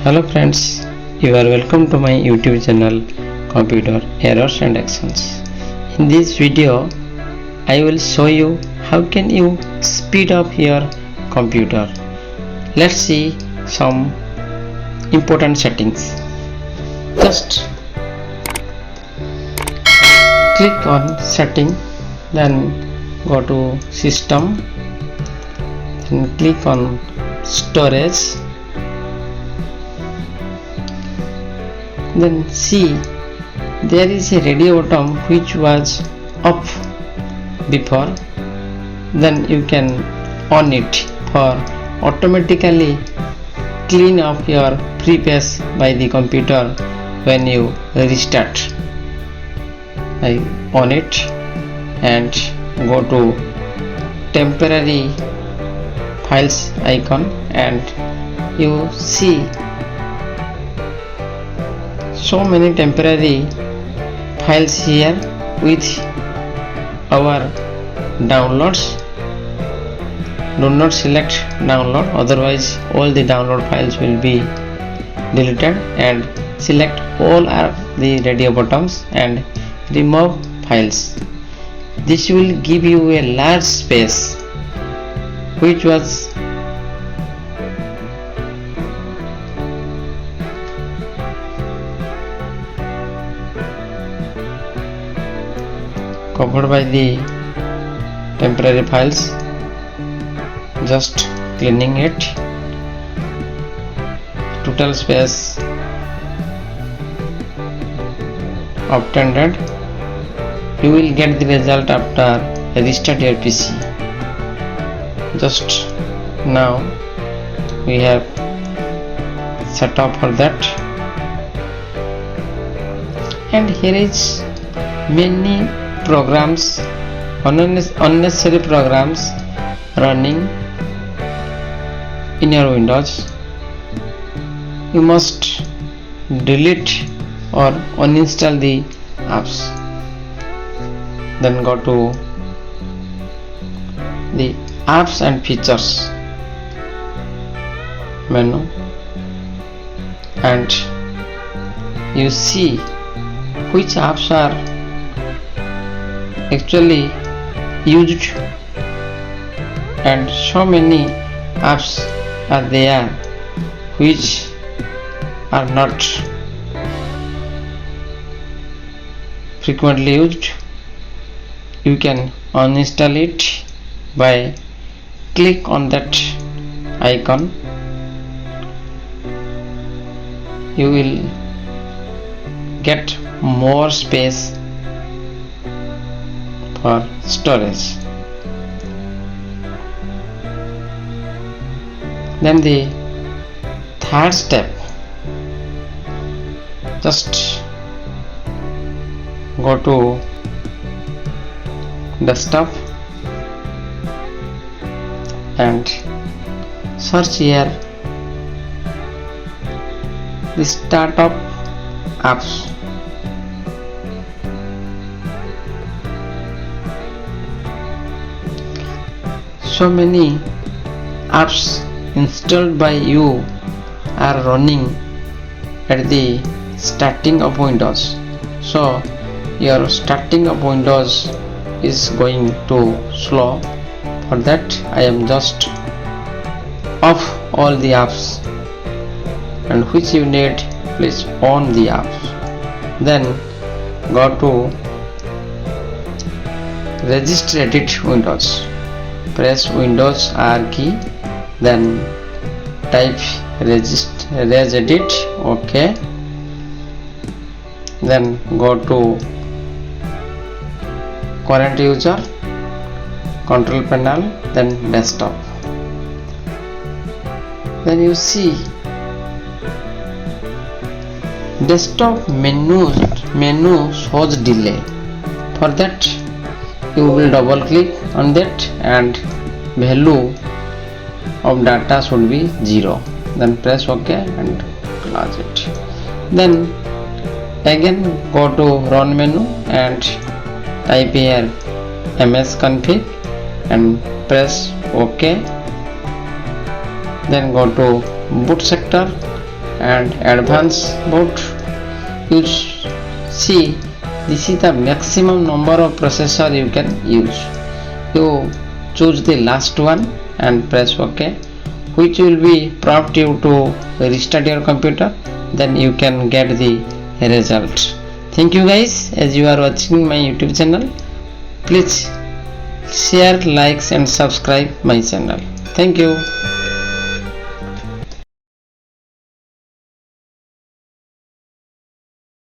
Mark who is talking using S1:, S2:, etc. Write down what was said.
S1: Hello friends, you are welcome to my YouTube channel Computer Errors and Actions. In this video, I will show you how can you speed up your computer. Let's see some important settings. Just click on setting, then go to system, then click on storage. Then see there is a radio button which was off before, then you can on it for automatically clean up your preface by the computer when you restart. I on it and go to temporary files icon and you see so many temporary files here with our downloads. Do not select download, otherwise all the download files will be deleted, and select all of the radio buttons and remove files. This will give you a large space which was covered by the temporary files. Just cleaning it. Total space obtained. You will get the result after restart your PC. Just now we have set up for that, and here is many programs, unnecessary programs running in your Windows. You must delete or uninstall the apps. Then go to the apps and features menu and you see which apps are actually used, and so many apps are there which are not frequently used. You can uninstall it by click on that icon. You will get more space for storage. Then the third step, just go to desktop and search here the startup apps. So many apps installed by you are running at the starting of Windows, so your starting of Windows is going too slow. For that I am just off all the apps, and which you need, please on the apps. Then go to registry edit Windows, press Windows R key, then type regedit, OK. Then go to current user, control panel, then desktop. Then you see desktop menu shows delay. For that you will double click on that and value of data should be 0. Then press OK and close it. Then again go to run menu and type here msconfig and press OK. Then go to boot sector and advanced mode, you see this is the maximum number of processor you can use. You choose the last one and press OK, which will be prompt you to restart your computer. Then you can get the result. Thank you guys, as you are watching my YouTube channel. Please share, likes and subscribe my channel. Thank you.